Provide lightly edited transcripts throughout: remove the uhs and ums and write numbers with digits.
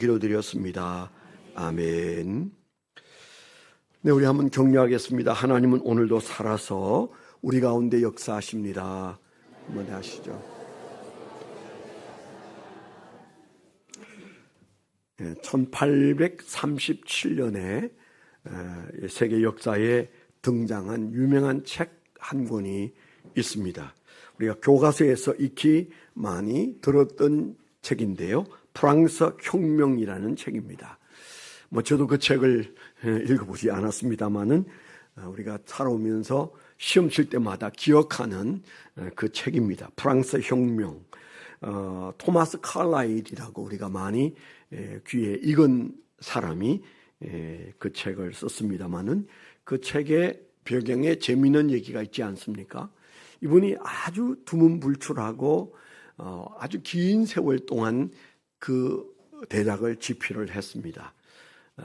기도드렸습니다. 아멘. 네, 우리 한번 격려하겠습니다. 하나님은 오늘도 살아서 우리 가운데 역사하십니다. 한번 하시죠. 1837년에 세계 역사에 등장한 유명한 책 한 권이 있습니다. 우리가 교과서에서 익히 많이 들었던 책인데요. 프랑스 혁명이라는 책입니다. 저도 그 책을 읽어보지 않았습니다만은 우리가 살아오면서 시험 칠 때마다 기억하는 그 책입니다. 프랑스 혁명. 토마스 칼라일이라고 우리가 많이 귀에 익은 사람이 그 책을 썼습니다만은 그 책의 배경에 재미있는 얘기가 있지 않습니까? 이분이 아주 두문불출하고 아주 긴 세월 동안 그 대작을 집필을 했습니다.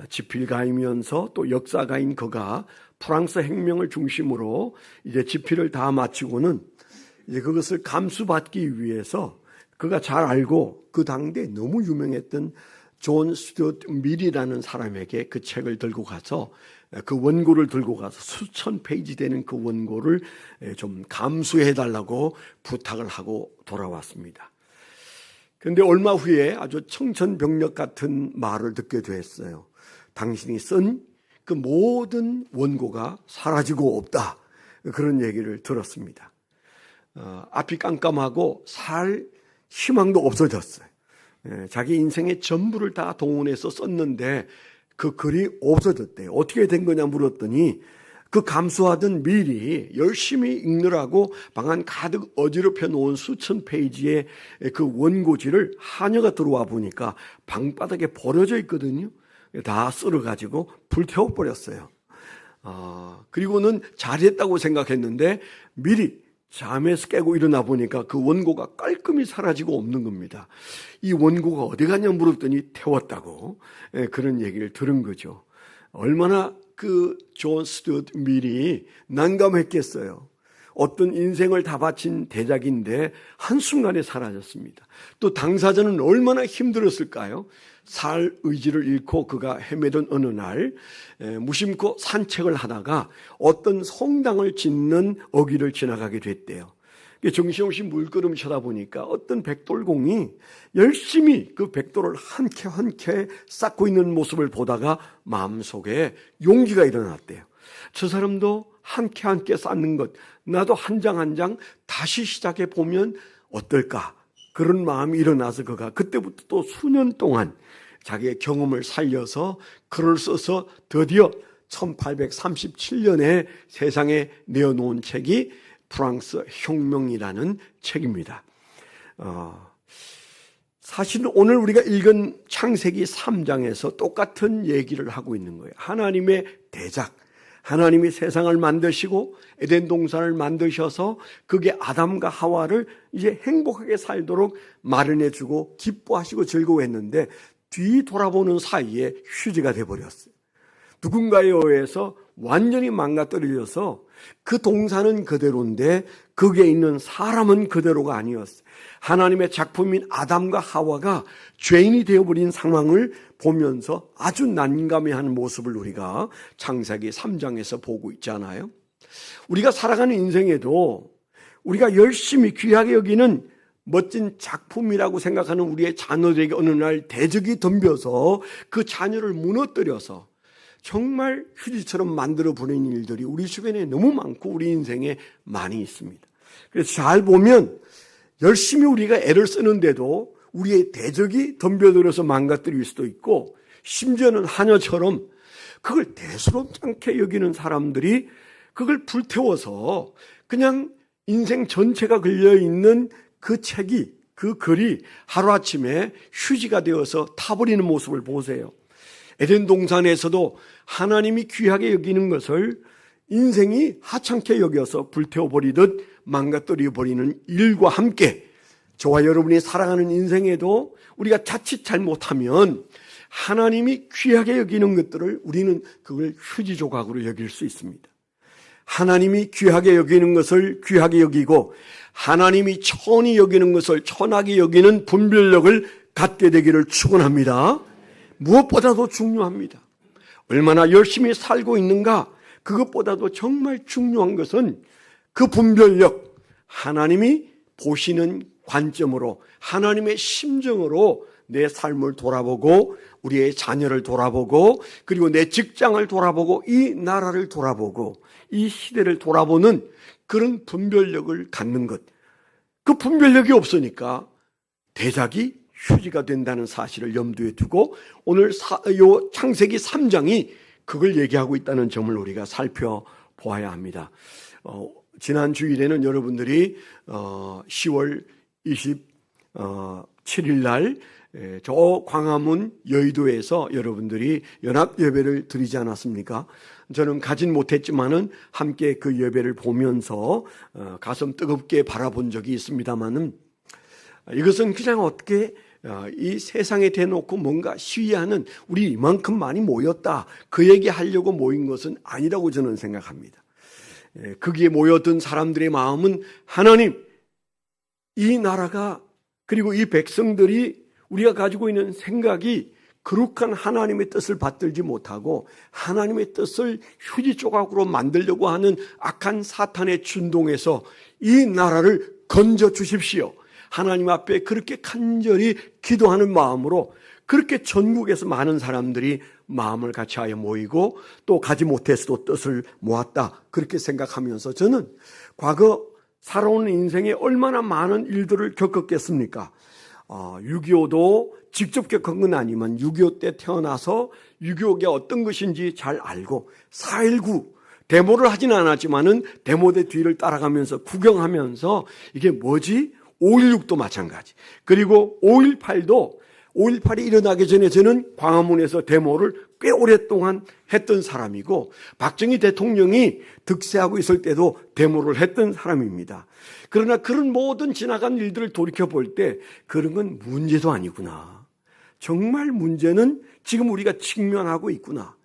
집필가이면서 또 역사가인 그가 프랑스 혁명을 중심으로 이제 집필을 다 마치고는 이제 그것을 감수받기 위해서 그가 잘 알고 그 당대 너무 유명했던 존 스튜어트 밀이라는 사람에게 그 책을 들고 가서 그 원고를 들고 가서 수천 페이지 되는 그 원고를 좀 감수해 달라고 부탁을 하고 돌아왔습니다. 그런데 얼마 후에 아주 청천벽력 같은 말을 듣게 됐어요. 당신이 쓴 그 모든 원고가 사라지고 없다. 그런 얘기를 들었습니다. 앞이 깜깜하고 살 희망도 없어졌어요. 자기 인생의 전부를 다 동원해서 썼는데 그 글이 없어졌대요. 어떻게 된 거냐 물었더니 그 감수하던 밀이 열심히 읽느라고 방 안 가득 어지럽혀 놓은 수천 페이지의 그 원고지를 하녀가 들어와 보니까 방바닥에 버려져 있거든요. 다 쓸어가지고 불태워버렸어요. 그리고는 잘했다고 생각했는데 밀이 잠에서 깨고 일어나 보니까 그 원고가 깔끔히 사라지고 없는 겁니다. 이 원고가 어디 갔냐 물었더니 태웠다고 그런 얘기를 들은 거죠. 얼마나 그 존 스튜어트 밀이 난감했겠어요. 어떤 인생을 다 바친 대작인데 한순간에 사라졌습니다. 또 당사자는 얼마나 힘들었을까요? 살 의지를 잃고 그가 헤매던 어느 날 무심코 산책을 하다가 어떤 성당을 짓는 어귀를 지나가게 됐대요. 정신없이 물끄러미 쳐다보니까 어떤 백돌공이 열심히 그 백돌을 한 캐 한 캐 쌓고 있는 모습을 보다가 마음속에 용기가 일어났대요. 저 사람도 한 캐 한 캐 쌓는 것, 나도 한 장 한 장 다시 시작해 보면 어떨까? 그런 마음이 일어나서 그가 그때부터 또 수년 동안 자기의 경험을 살려서 글을 써서 드디어 1837년에 세상에 내어놓은 책이 프랑스 혁명이라는 책입니다. 사실 오늘 우리가 읽은 창세기 3장에서 똑같은 얘기를 하고 있는 거예요. 하나님의 대작, 하나님이 세상을 만드시고 에덴 동산을 만드셔서 그게 아담과 하와를 이제 행복하게 살도록 마련해주고 기뻐하시고 즐거워했는데 뒤돌아보는 사이에 휴지가 돼버렸어요. 누군가에 의해서 완전히 망가뜨려져서 그 동산은 그대로인데 거기에 있는 사람은 그대로가 아니었어요. 하나님의 작품인 아담과 하와가 죄인이 되어버린 상황을 보면서 아주 난감해하는 모습을 우리가 창세기 3장에서 보고 있잖아요. 우리가 살아가는 인생에도 우리가 열심히 귀하게 여기는 멋진 작품이라고 생각하는 우리의 자녀들에게 어느 날 대적이 덤벼서 그 자녀를 무너뜨려서 정말 휴지처럼 만들어버리는 일들이 우리 주변에 너무 많고 우리 인생에 많이 있습니다. 그래서 잘 보면 열심히 우리가 애를 쓰는데도 우리의 대적이 덤벼들어서 망가뜨릴 수도 있고 심지어는 하녀처럼 그걸 대수롭지 않게 여기는 사람들이 그걸 불태워서 그냥 인생 전체가 걸려있는 그 책이, 그 글이 하루아침에 휴지가 되어서 타버리는 모습을 보세요. 에덴 동산에서도 하나님이 귀하게 여기는 것을 인생이 하찮게 여겨서 불태워버리듯 망가뜨려버리는 일과 함께 저와 여러분이 살아가는 인생에도 우리가 자칫 잘못하면 하나님이 귀하게 여기는 것들을 우리는 그걸 휴지 조각으로 여길 수 있습니다. 하나님이 귀하게 여기는 것을 귀하게 여기고 하나님이 천히 여기는 것을 천하게 여기는 분별력을 갖게 되기를 축원합니다. 무엇보다도 중요합니다. 얼마나 열심히 살고 있는가, 그것보다도 정말 중요한 것은 그 분별력, 하나님이 보시는 관점으로, 하나님의 심정으로 내 삶을 돌아보고 우리의 자녀를 돌아보고 그리고 내 직장을 돌아보고 이 나라를 돌아보고 이 시대를 돌아보는 그런 분별력을 갖는 것. 그 분별력이 없으니까 대작이 휴지가 된다는 사실을 염두에 두고 오늘 요 창세기 3장이 그걸 얘기하고 있다는 점을 우리가 살펴보아야 합니다. 지난 주일에는 여러분들이 10월 27일 날 저 광화문 여의도에서 여러분들이 연합 예배를 드리지 않았습니까? 저는 가진 못했지만은 함께 그 예배를 보면서 가슴 뜨겁게 바라본 적이 있습니다만은 이것은 그냥 어떻게 이 세상에 대놓고 뭔가 시위하는 우리 이만큼 많이 모였다 그 얘기 하려고 모인 것은 아니라고 저는 생각합니다. 거기에 모여든 사람들의 마음은 하나님, 이 나라가 그리고 이 백성들이 우리가 가지고 있는 생각이 거룩한 하나님의 뜻을 받들지 못하고 하나님의 뜻을 휴지 조각으로 만들려고 하는 악한 사탄의 준동에서 이 나라를 건져 주십시오. 하나님 앞에 그렇게 간절히 기도하는 마음으로 그렇게 전국에서 많은 사람들이 마음을 같이하여 모이고 또 가지 못했어도 뜻을 모았다 그렇게 생각하면서 저는 과거 살아온 인생에 얼마나 많은 일들을 겪었겠습니까? 6.25도 직접 겪은 건 아니지만 6.25 때 태어나서 6.25가 어떤 것인지 잘 알고 4.19 데모를 하진 않았지만은 데모대 뒤를 따라가면서 구경하면서 이게 뭐지? 5.16도 마찬가지. 그리고 5.18이 일어나기 전에 저는 광화문에서 데모를 꽤 오랫동안 했던 사람이고 박정희 대통령이 득세하고 있을 때도 데모를 했던 사람입니다. 그러나 그런 모든 지나간 일들을 돌이켜볼 때 그런 건 문제도 아니구나. 정말 문제는 지금 우리가 직면하고 있구나.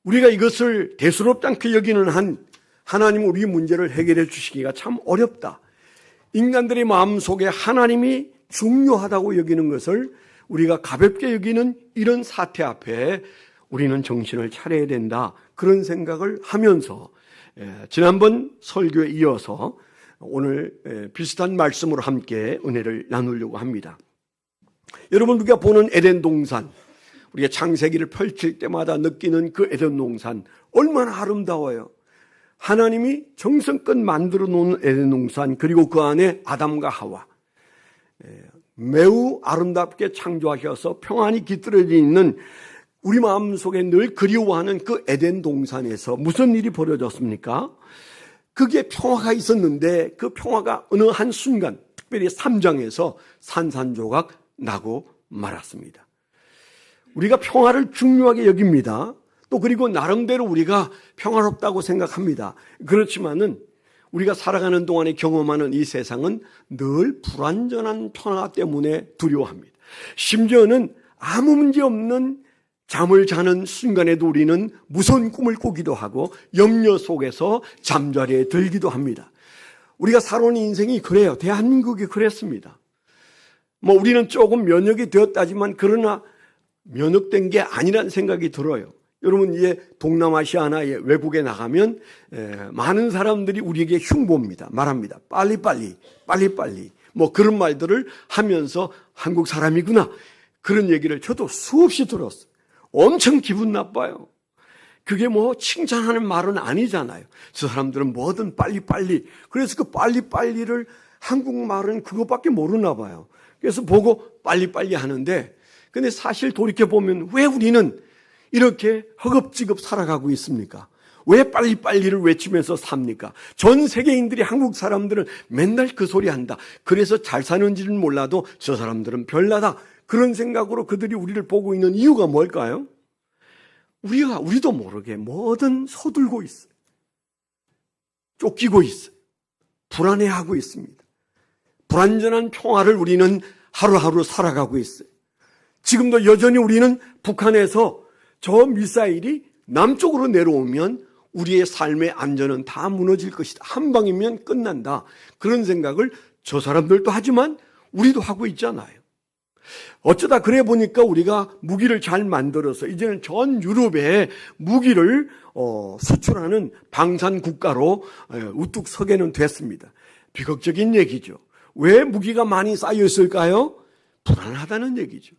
우리가 이것을 대수롭지 않게 여기는 한 하나님은 우리 문제를 해결해 주시기가 참 어렵다. 인간들의 마음속에 하나님이 중요하다고 여기는 것을 우리가 가볍게 여기는 이런 사태 앞에 우리는 정신을 차려야 된다. 그런 생각을 하면서 지난번 설교에 이어서 오늘 비슷한 말씀으로 함께 은혜를 나누려고 합니다. 여러분 우리가 보는 에덴 동산, 우리가 창세기를 펼칠 때마다 느끼는 그 에덴 동산 얼마나 아름다워요. 하나님이 정성껏 만들어 놓은 에덴 동산 그리고 그 안에 아담과 하와 매우 아름답게 창조하셔서 평안이 깃들어져 있는 우리 마음속에 늘 그리워하는 그 에덴 동산에서 무슨 일이 벌어졌습니까? 그게 평화가 있었는데 그 평화가 어느 한순간 특별히 3장에서 산산조각 나고 말았습니다. 우리가 평화를 중요하게 여깁니다. 또 그리고 나름대로 우리가 평화롭다고 생각합니다. 그렇지만은 우리가 살아가는 동안에 경험하는 이 세상은 늘 불완전한 평화 때문에 두려워합니다. 심지어는 아무 문제 없는 잠을 자는 순간에도 우리는 무서운 꿈을 꾸기도 하고 염려 속에서 잠자리에 들기도 합니다. 우리가 살아온 인생이 그래요. 대한민국이 그랬습니다. 우리는 조금 면역이 되었다지만 그러나 면역된 게 아니라는 생각이 들어요. 여러분 이제 동남아시아나 외국에 나가면 많은 사람들이 우리에게 흉보입니다. 말합니다. 빨리빨리 그런 말들을 하면서 한국 사람이구나 그런 얘기를 저도 수없이 들었어요. 엄청 기분 나빠요. 그게 칭찬하는 말은 아니잖아요. 저 사람들은 뭐든 빨리빨리. 그래서 그 빨리빨리를 한국말은 그것밖에 모르나 봐요. 그래서 보고 빨리빨리 하는데 근데 사실 돌이켜보면 왜 우리는 이렇게 허겁지겁 살아가고 있습니까? 왜 빨리빨리를 외치면서 삽니까? 전 세계인들이 한국 사람들은 맨날 그 소리 한다. 그래서 잘 사는지는 몰라도 저 사람들은 별나다. 그런 생각으로 그들이 우리를 보고 있는 이유가 뭘까요? 우리도 모르게 뭐든 서둘고 있어요. 쫓기고 있어요. 불안해하고 있습니다. 불완전한 평화를 우리는 하루하루 살아가고 있어요. 지금도 여전히 우리는 북한에서 저 미사일이 남쪽으로 내려오면 우리의 삶의 안전은 다 무너질 것이다. 한 방이면 끝난다. 그런 생각을 저 사람들도 하지만 우리도 하고 있잖아요. 어쩌다 그래 보니까 우리가 무기를 잘 만들어서 이제는 전 유럽에 무기를 수출하는 방산 국가로 우뚝 서게는 됐습니다. 비극적인 얘기죠. 왜 무기가 많이 쌓여 있을까요? 불안하다는 얘기죠.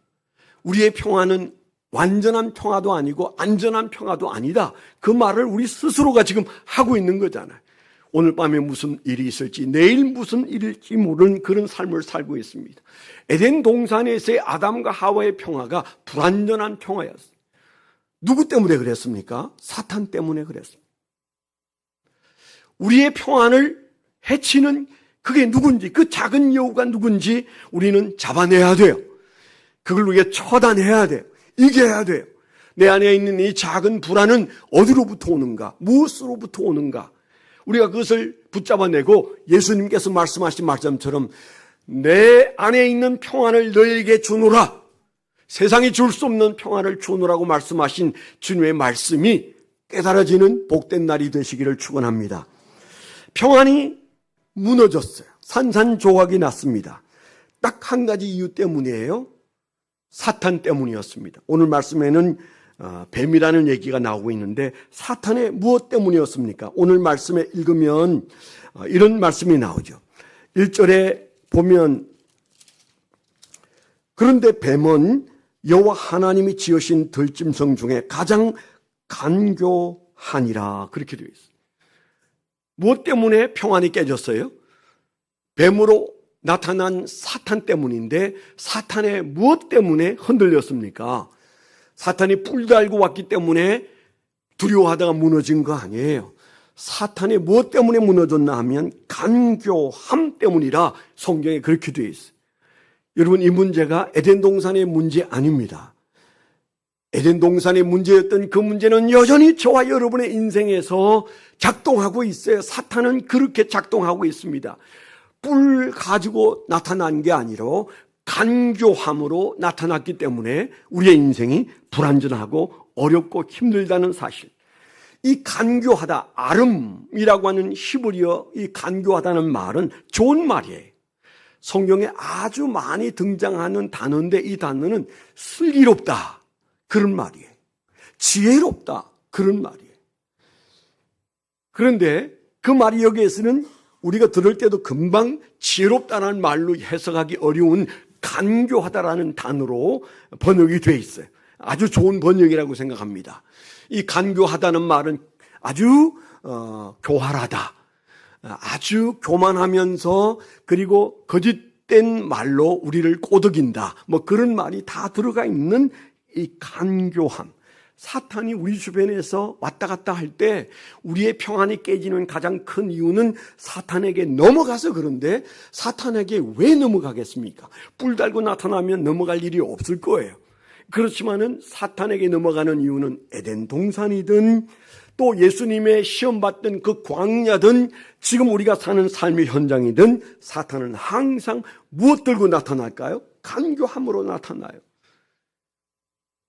우리의 평화는 완전한 평화도 아니고 안전한 평화도 아니다. 그 말을 우리 스스로가 지금 하고 있는 거잖아요. 오늘 밤에 무슨 일이 있을지, 내일 무슨 일일지 모르는 그런 삶을 살고 있습니다. 에덴 동산에서의 아담과 하와의 평화가 불완전한 평화였어요. 누구 때문에 그랬습니까? 사탄 때문에 그랬습니다. 우리의 평안을 해치는 그게 누군지, 그 작은 여우가 누군지 우리는 잡아내야 돼요. 그걸 우리가 처단해야 돼요. 이겨야 돼요. 내 안에 있는 이 작은 불안은 어디로부터 오는가? 무엇으로부터 오는가? 우리가 그것을 붙잡아내고 예수님께서 말씀하신 말씀처럼 내 안에 있는 평안을 너에게 주노라. 세상이 줄 수 없는 평안을 주노라고 말씀하신 주님의 말씀이 깨달아지는 복된 날이 되시기를 축원합니다. 평안이 무너졌어요. 산산조각이 났습니다. 딱 한 가지 이유 때문이에요. 사탄 때문이었습니다. 오늘 말씀에는 뱀이라는 얘기가 나오고 있는데 사탄의 무엇 때문이었습니까? 오늘 말씀에 읽으면 이런 말씀이 나오죠. 1절에 보면 그런데 뱀은 여호와 하나님이 지으신 들짐승 중에 가장 간교하니라 그렇게 되어 있어요. 무엇 때문에 평안이 깨졌어요? 뱀으로 나타난 사탄 때문인데 사탄의 무엇 때문에 흔들렸습니까? 사탄이 뿔 달고 왔기 때문에 두려워하다가 무너진 거 아니에요. 사탄이 무엇 때문에 무너졌나 하면 간교함 때문이라 성경에 그렇게 되어 있어요. 여러분, 이 문제가 에덴 동산의 문제 아닙니다. 에덴 동산의 문제였던 그 문제는 여전히 저와 여러분의 인생에서 작동하고 있어요. 사탄은 그렇게 작동하고 있습니다. 뿔 가지고 나타난 게 아니라 간교함으로 나타났기 때문에 우리의 인생이 불안전하고 어렵고 힘들다는 사실. 이 간교하다, 아름이라고 하는 히브리어 이 간교하다는 말은 좋은 말이에요. 성경에 아주 많이 등장하는 단어인데 이 단어는 슬기롭다 그런 말이에요. 지혜롭다 그런 말이에요. 그런데 그 말이 여기에서는 우리가 들을 때도 금방 지혜롭다는 말로 해석하기 어려운 간교하다라는 단어로 번역이 되어 있어요. 아주 좋은 번역이라고 생각합니다. 이 간교하다는 말은 아주 교활하다, 아주 교만하면서 그리고 거짓된 말로 우리를 꼬드긴다, 뭐 그런 말이 다 들어가 있는 이 간교함. 사탄이 우리 주변에서 왔다 갔다 할 때 우리의 평안이 깨지는 가장 큰 이유는 사탄에게 넘어가서 그런데 사탄에게 왜 넘어가겠습니까? 뿔 달고 나타나면 넘어갈 일이 없을 거예요. 그렇지만은 사탄에게 넘어가는 이유는 에덴 동산이든 또 예수님의 시험받던 그 광야든 지금 우리가 사는 삶의 현장이든 사탄은 항상 무엇 들고 나타날까요? 간교함으로 나타나요.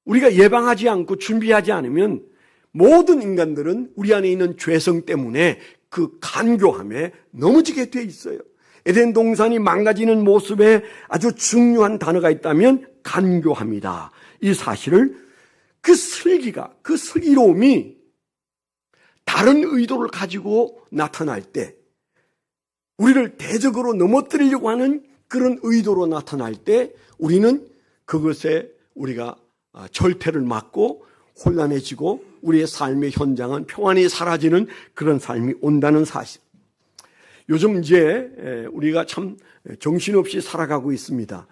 우리가 예방하지 않고 준비하지 않으면 모든 인간들은 우리 안에 있는 죄성 때문에 그 간교함에 넘어지게 돼 있어요. 에덴 동산이 망가지는 모습에 아주 중요한 단어가 있다면 간교함이다. 이 사실을 그 슬기가, 그 슬기로움이 다른 의도를 가지고 나타날 때 우리를 대적으로 넘어뜨리려고 하는 그런 의도로 나타날 때 우리는 그것에 우리가 절퇴를 맞고 혼란해지고 우리의 삶의 현장은 평안이 사라지는 그런 삶이 온다는 사실. 요즘 이제 우리가 참 정신없이 살아가고 있습니다.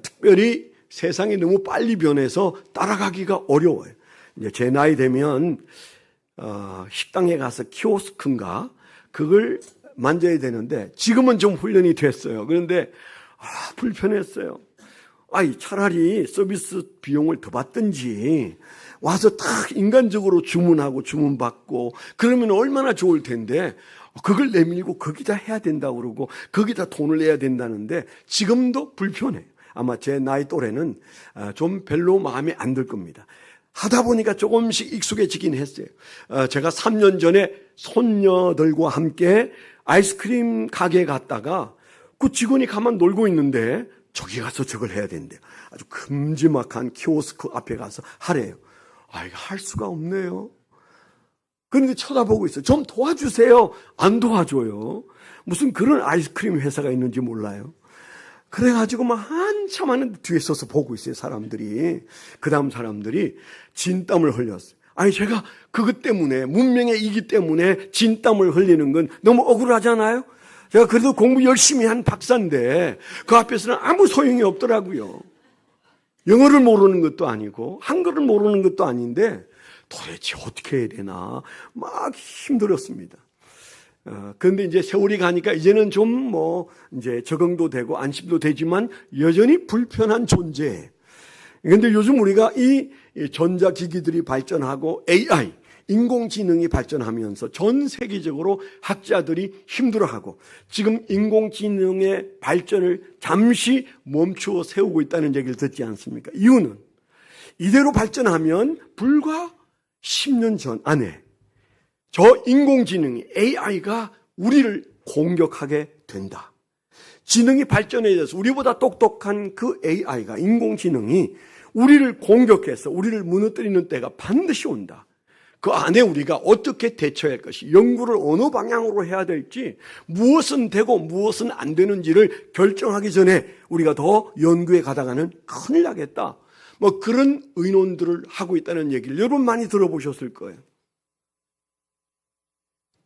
특별히 세상이 너무 빨리 변해서 따라가기가 어려워요. 이제 제 나이 되면 식당에 가서 키오스크인가 그걸 만져야 되는데 지금은 좀 훈련이 됐어요. 그런데 불편했어요. 차라리 서비스 비용을 더 받든지 와서 딱 인간적으로 주문하고 주문받고 그러면 얼마나 좋을 텐데 그걸 내밀고 거기다 해야 된다고 그러고 거기다 돈을 내야 된다는데 지금도 불편해요. 아마 제 나이 또래는 좀 별로 마음에 안 들 겁니다. 하다 보니까 조금씩 익숙해지긴 했어요. 제가 3년 전에 손녀들과 함께 아이스크림 가게에 갔다가 그 직원이 가만 놀고 있는데 저기 가서 저걸 해야 된대요. 아주 큼지막한 키오스크 앞에 가서 하래요. 아, 이거 할 수가 없네요. 그런데 쳐다보고 있어요. 좀 도와주세요. 안 도와줘요. 무슨 그런 아이스크림 회사가 있는지 몰라요. 그래가지고 막 한참 하는데 뒤에 서서 보고 있어요, 사람들이. 그 다음 사람들이 진땀을 흘렸어요. 아니, 제가 그것 때문에, 문명의 이기 때문에 진땀을 흘리는 건 너무 억울하잖아요? 제가 그래도 공부 열심히 한 박사인데 그 앞에서는 아무 소용이 없더라고요. 영어를 모르는 것도 아니고 한글을 모르는 것도 아닌데 도대체 어떻게 해야 되나 막 힘들었습니다. 그런데 이제 세월이 가니까 이제는 좀 이제 적응도 되고 안심도 되지만 여전히 불편한 존재. 그런데 요즘 우리가 이 전자기기들이 발전하고 AI, 인공지능이 발전하면서 전 세계적으로 학자들이 힘들어하고 지금 인공지능의 발전을 잠시 멈추어 세우고 있다는 얘기를 듣지 않습니까? 이유는 이대로 발전하면 불과 10년 전 안에 저 인공지능이 AI가 우리를 공격하게 된다. 지능이 발전해져서 우리보다 똑똑한 그 AI가 인공지능이 우리를 공격해서 우리를 무너뜨리는 때가 반드시 온다. 그 안에 우리가 어떻게 대처할 것이 연구를 어느 방향으로 해야 될지 무엇은 되고 무엇은 안 되는지를 결정하기 전에 우리가 더 연구에 가다가는 큰일 나겠다. 그런 의논들을 하고 있다는 얘기를 여러분 많이 들어보셨을 거예요.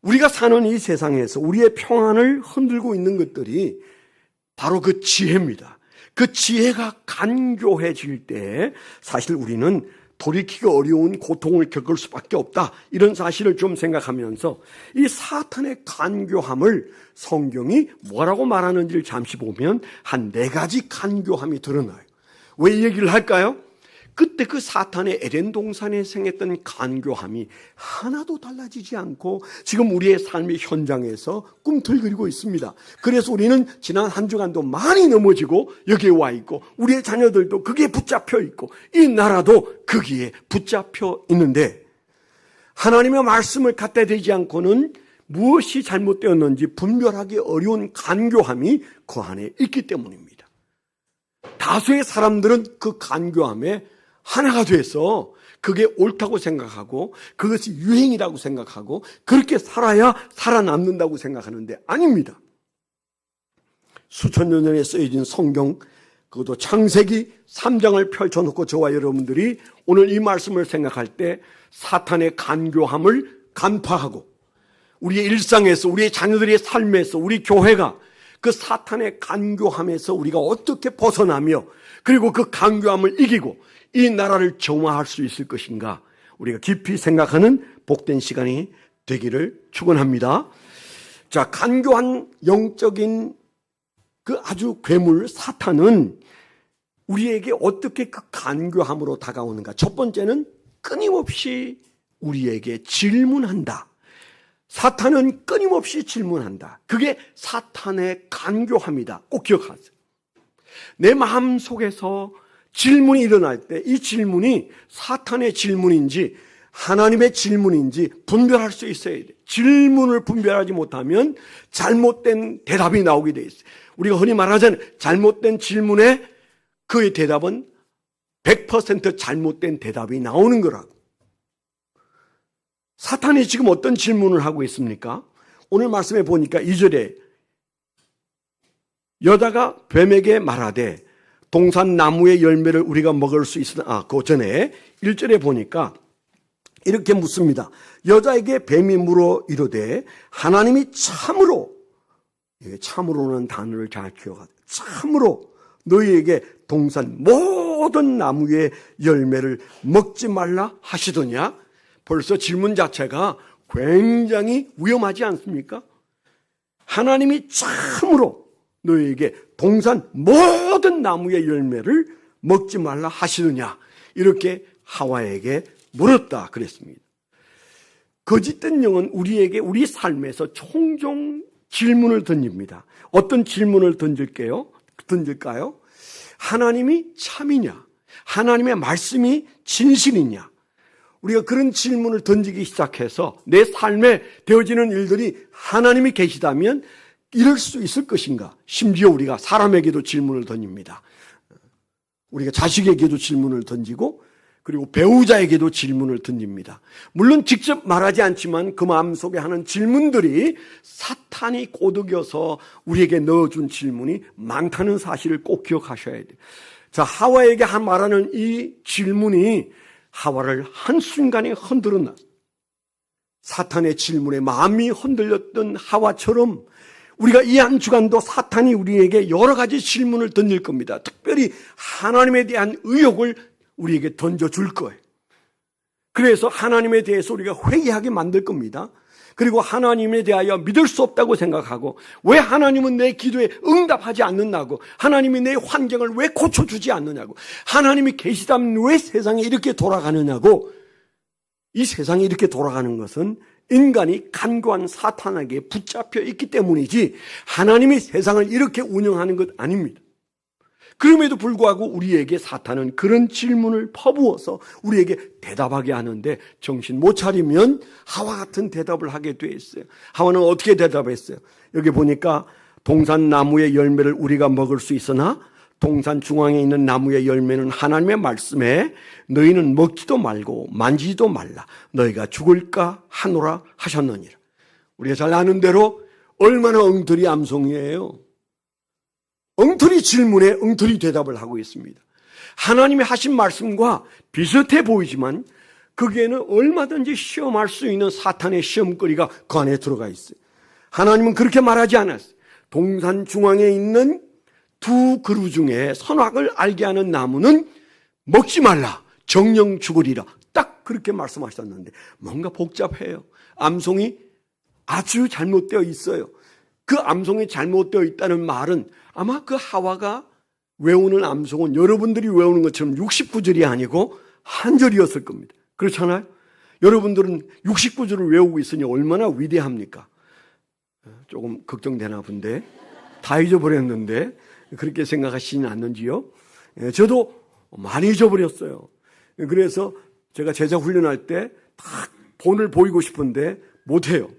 우리가 사는 이 세상에서 우리의 평안을 흔들고 있는 것들이 바로 그 지혜입니다. 그 지혜가 간교해질 때 사실 우리는 돌이키기 어려운 고통을 겪을 수밖에 없다. 이런 사실을 좀 생각하면서 이 사탄의 간교함을 성경이 뭐라고 말하는지를 잠시 보면 한 4가지 간교함이 드러나요. 왜 이 얘기를 할까요? 그때 그 사탄의 에덴 동산에 생겼던 간교함이 하나도 달라지지 않고 지금 우리의 삶의 현장에서 꿈틀거리고 있습니다. 그래서 우리는 지난 한 주간도 많이 넘어지고 여기에 와 있고 우리의 자녀들도 거기에 붙잡혀 있고 이 나라도 거기에 붙잡혀 있는데 하나님의 말씀을 갖다 대지 않고는 무엇이 잘못되었는지 분별하기 어려운 간교함이 그 안에 있기 때문입니다. 다수의 사람들은 그 간교함에 하나가 돼서 그게 옳다고 생각하고 그것이 유행이라고 생각하고 그렇게 살아야 살아남는다고 생각하는데 아닙니다. 수천 년 전에 쓰여진 성경 그것도 창세기 3장을 펼쳐놓고 저와 여러분들이 오늘 이 말씀을 생각할 때 사탄의 간교함을 간파하고 우리의 일상에서 우리의 자녀들의 삶에서 우리 교회가 그 사탄의 간교함에서 우리가 어떻게 벗어나며 그리고 그 간교함을 이기고 이 나라를 정화할 수 있을 것인가 우리가 깊이 생각하는 복된 시간이 되기를 축원합니다. 자, 간교한 영적인 그 아주 괴물 사탄은 우리에게 어떻게 그 간교함으로 다가오는가? 첫 번째는 끊임없이 우리에게 질문한다. 사탄은 끊임없이 질문한다. 그게 사탄의 간교함이다. 꼭 기억하세요. 내 마음 속에서 질문이 일어날 때 이 질문이 사탄의 질문인지 하나님의 질문인지 분별할 수 있어야 돼요. 질문을 분별하지 못하면 잘못된 대답이 나오게 돼 있어요. 우리가 흔히 말하자면 잘못된 질문에 그의 대답은 100% 잘못된 대답이 나오는 거라고. 사탄이 지금 어떤 질문을 하고 있습니까? 오늘 말씀에 보니까 2절에 여자가 뱀에게 말하되 동산 나무의 열매를 우리가 먹을 수 있으나 그 전에 1절에 보니까 이렇게 묻습니다. 여자에게 뱀이 물어 이르되 하나님이 참으로 참으로는 단어를 잘 기억하세요. 참으로 너희에게 동산 모든 나무의 열매를 먹지 말라 하시더냐? 벌써 질문 자체가 굉장히 위험하지 않습니까? 하나님이 참으로 너희에게 동산 모든 나무의 열매를 먹지 말라 하시느냐 이렇게 하와에게 물었다 그랬습니다. 거짓된 영은 우리에게 우리 삶에서 종종 질문을 던집니다. 어떤 질문을 던질까요? 하나님이 참이냐? 하나님의 말씀이 진실이냐? 우리가 그런 질문을 던지기 시작해서 내 삶에 되어지는 일들이 하나님이 계시다면 이럴 수 있을 것인가? 심지어 우리가 사람에게도 질문을 던집니다. 우리가 자식에게도 질문을 던지고 그리고 배우자에게도 질문을 던집니다. 물론 직접 말하지 않지만 그 마음속에 하는 질문들이 사탄이 꼬드겨서 우리에게 넣어준 질문이 많다는 사실을 꼭 기억하셔야 돼요. 자, 하와에게 말하는 이 질문이 하와를 한순간에 흔들었나. 사탄의 질문에 마음이 흔들렸던 하와처럼 우리가 이 한 주간도 사탄이 우리에게 여러 가지 질문을 던질 겁니다. 특별히 하나님에 대한 의혹을 우리에게 던져줄 거예요. 그래서 하나님에 대해서 우리가 회의하게 만들 겁니다. 그리고 하나님에 대하여 믿을 수 없다고 생각하고 왜 하나님은 내 기도에 응답하지 않는다고, 하나님이 내 환경을 왜 고쳐주지 않느냐고, 하나님이 계시다면 왜 세상이 이렇게 돌아가느냐고. 이 세상이 이렇게 돌아가는 것은 인간이 간교한 사탄에게 붙잡혀 있기 때문이지 하나님이 세상을 이렇게 운영하는 것 아닙니다. 그럼에도 불구하고 우리에게 사탄은 그런 질문을 퍼부어서 우리에게 대답하게 하는데 정신 못 차리면 하와 같은 대답을 하게 돼 있어요. 하와는 어떻게 대답했어요? 여기 보니까 동산 나무의 열매를 우리가 먹을 수 있으나 동산 중앙에 있는 나무의 열매는 하나님의 말씀에 너희는 먹지도 말고 만지지도 말라 너희가 죽을까 하노라 하셨느니라. 우리가 잘 아는 대로 얼마나 엉터리 암송이에요. 엉터리 질문에 엉터리 대답을 하고 있습니다. 하나님이 하신 말씀과 비슷해 보이지만 거기에는 얼마든지 시험할 수 있는 사탄의 시험거리가 그 안에 들어가 있어요. 하나님은 그렇게 말하지 않았어요. 동산 중앙에 있는 두 그루 중에 선악을 알게 하는 나무는 먹지 말라 정령 죽으리라 딱 그렇게 말씀하셨는데 뭔가 복잡해요. 암송이 아주 잘못되어 있어요. 그 암송이 잘못되어 있다는 말은 아마 그 하와가 외우는 암송은 여러분들이 외우는 것처럼 69절이 아니고 한 절이었을 겁니다. 그렇잖아요? 여러분들은 69절을 외우고 있으니 얼마나 위대합니까? 조금 걱정되나 본데 다 잊어버렸는데 그렇게 생각하시진 않는지요? 저도 많이 잊어버렸어요. 그래서 제가 제자 훈련할 때 딱 본을 보이고 싶은데 못해요.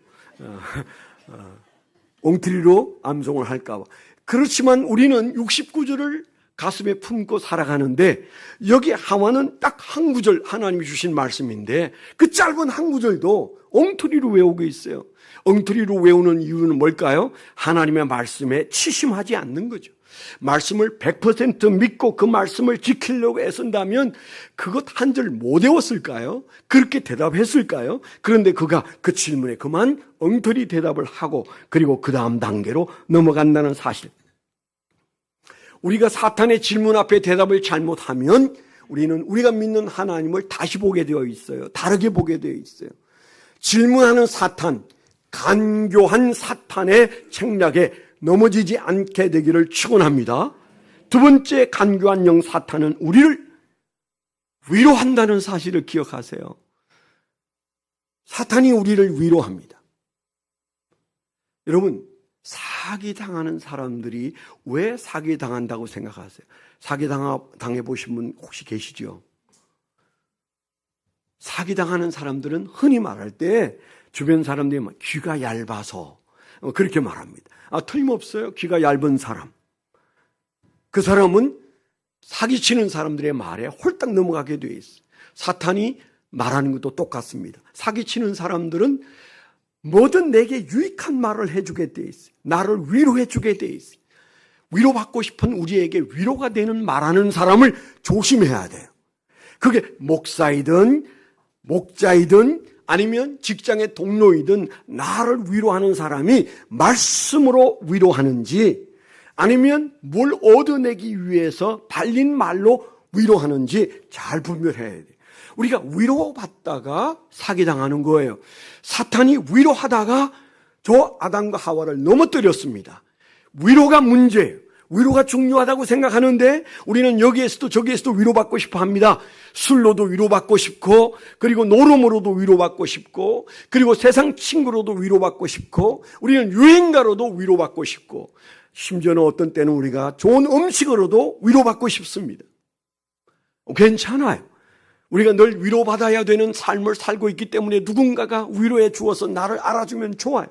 엉터리로 암송을 할까 봐. 그렇지만 우리는 69절을 가슴에 품고 살아가는데 여기 하와는 딱 한 구절 하나님이 주신 말씀인데 그 짧은 한 구절도 엉터리로 외우고 있어요. 엉터리로 외우는 이유는 뭘까요? 하나님의 말씀에 치심하지 않는 거죠. 말씀을 100% 믿고 그 말씀을 지키려고 애쓴다면 그것 한 절 못 외웠을까요? 그렇게 대답했을까요? 그런데 그가 그 질문에 그만 엉터리 대답을 하고 그리고 그 다음 단계로 넘어간다는 사실. 우리가 사탄의 질문 앞에 대답을 잘못하면 우리는 우리가 믿는 하나님을 다시 보게 되어 있어요. 다르게 보게 되어 있어요. 질문하는 사탄, 간교한 사탄의 책략에 넘어지지 않게 되기를 축원합니다. 두 번째 간교한 영 사탄은 우리를 위로한다는 사실을 기억하세요. 사탄이 우리를 위로합니다. 여러분, 사기당하는 사람들이 왜 사기당한다고 생각하세요? 사기당해보신 분 혹시 계시죠? 사기당하는 사람들은 흔히 말할 때 주변 사람들이 귀가 얇아서 그렇게 말합니다. 틀림없어요. 귀가 얇은 사람. 그 사람은 사기치는 사람들의 말에 홀딱 넘어가게 돼 있어요. 사탄이 말하는 것도 똑같습니다. 사기치는 사람들은 뭐든 내게 유익한 말을 해주게 돼 있어요. 나를 위로해주게 돼 있어요. 위로받고 싶은 우리에게 위로가 되는 말하는 사람을 조심해야 돼요. 그게 목사이든 목자이든 아니면 직장의 동료이든 나를 위로하는 사람이 말씀으로 위로하는지 아니면 뭘 얻어내기 위해서 발린 말로 위로하는지 잘 분별해야 돼요. 우리가 위로받다가 사기당하는 거예요. 사탄이 위로하다가 저 아담과 하와를 넘어뜨렸습니다. 위로가 문제예요. 위로가 중요하다고 생각하는데 우리는 여기에서도 저기에서도 위로받고 싶어 합니다. 술로도 위로받고 싶고 그리고 노름으로도 위로받고 싶고 그리고 세상 친구로도 위로받고 싶고 우리는 유행가로도 위로받고 싶고 심지어는 어떤 때는 우리가 좋은 음식으로도 위로받고 싶습니다. 괜찮아요. 우리가 늘 위로받아야 되는 삶을 살고 있기 때문에 누군가가 위로해 주어서 나를 알아주면 좋아요.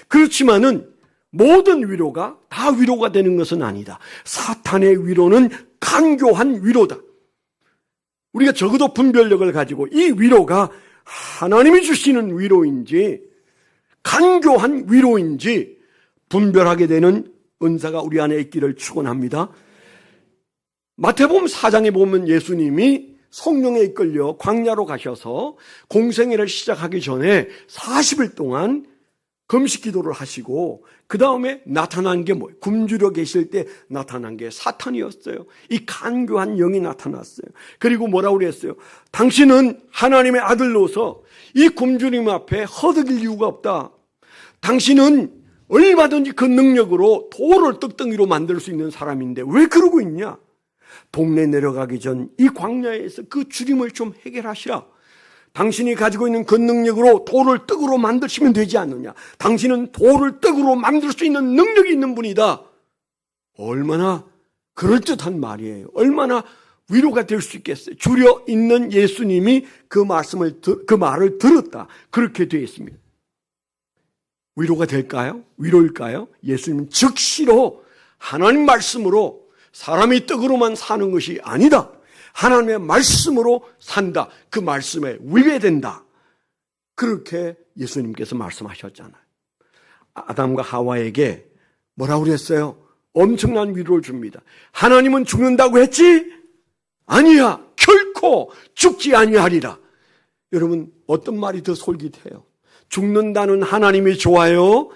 그렇지만은 모든 위로가 다 위로가 되는 것은 아니다. 사탄의 위로는 간교한 위로다. 우리가 적어도 분별력을 가지고 이 위로가 하나님이 주시는 위로인지 간교한 위로인지 분별하게 되는 은사가 우리 안에 있기를 축원합니다. 마태복음 4장에 보면 예수님이 성령에 이끌려 광야로 가셔서 공생애를 시작하기 전에 40일 동안 금식 기도를 하시고 그 다음에 나타난 게 뭐예요? 굶주려 계실 때 나타난 게 사탄이었어요. 이 간교한 영이 나타났어요. 그리고 뭐라고 그랬어요? 당신은 하나님의 아들로서 이 굶주림 앞에 허덕일 이유가 없다. 당신은 얼마든지 그 능력으로 돌을 떡덩이로 만들 수 있는 사람인데 왜 그러고 있냐? 동네 내려가기 전 이 광야에서 그 주림을 좀 해결하시라. 당신이 가지고 있는 그 능력으로 돌을 떡으로 만드시면 되지 않느냐. 당신은 돌을 떡으로 만들 수 있는 능력이 있는 분이다. 얼마나 그럴듯한 말이에요. 얼마나 위로가 될 수 있겠어요. 줄여 있는 예수님이 그 말을 들었다. 그렇게 되어 있습니다. 위로가 될까요? 위로일까요? 예수님은 즉시로 하나님 말씀으로 사람이 떡으로만 사는 것이 아니다. 하나님의 말씀으로 산다. 그 말씀에 위배된다. 그렇게 예수님께서 말씀하셨잖아요. 아담과 하와에게 뭐라고 그랬어요? 엄청난 위로를 줍니다. 하나님은 죽는다고 했지? 아니야. 결코 죽지 아니하리라. 여러분 어떤 말이 더 솔깃해요? 죽는다는 하나님이 좋아요?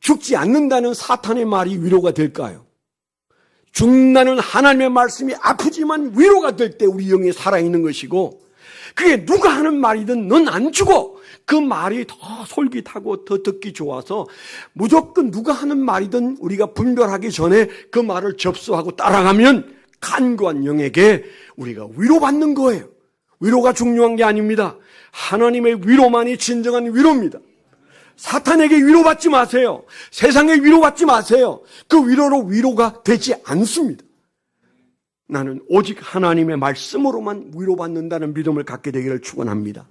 죽지 않는다는 사탄의 말이 위로가 될까요? 죽는다는 하나님의 말씀이 아프지만 위로가 될 때 우리 영이 살아있는 것이고, 그게 누가 하는 말이든 넌 안 죽어. 그 말이 더 솔깃하고 더 듣기 좋아서 무조건 누가 하는 말이든 우리가 분별하기 전에 그 말을 접수하고 따라가면 간교한 영에게 우리가 위로받는 거예요. 위로가 중요한 게 아닙니다. 하나님의 위로만이 진정한 위로입니다. 사탄에게 위로받지 마세요. 세상에 위로받지 마세요. 그 위로로 위로가 되지 않습니다. 나는 오직 하나님의 말씀으로만 위로받는다는 믿음을 갖게 되기를 축원합니다.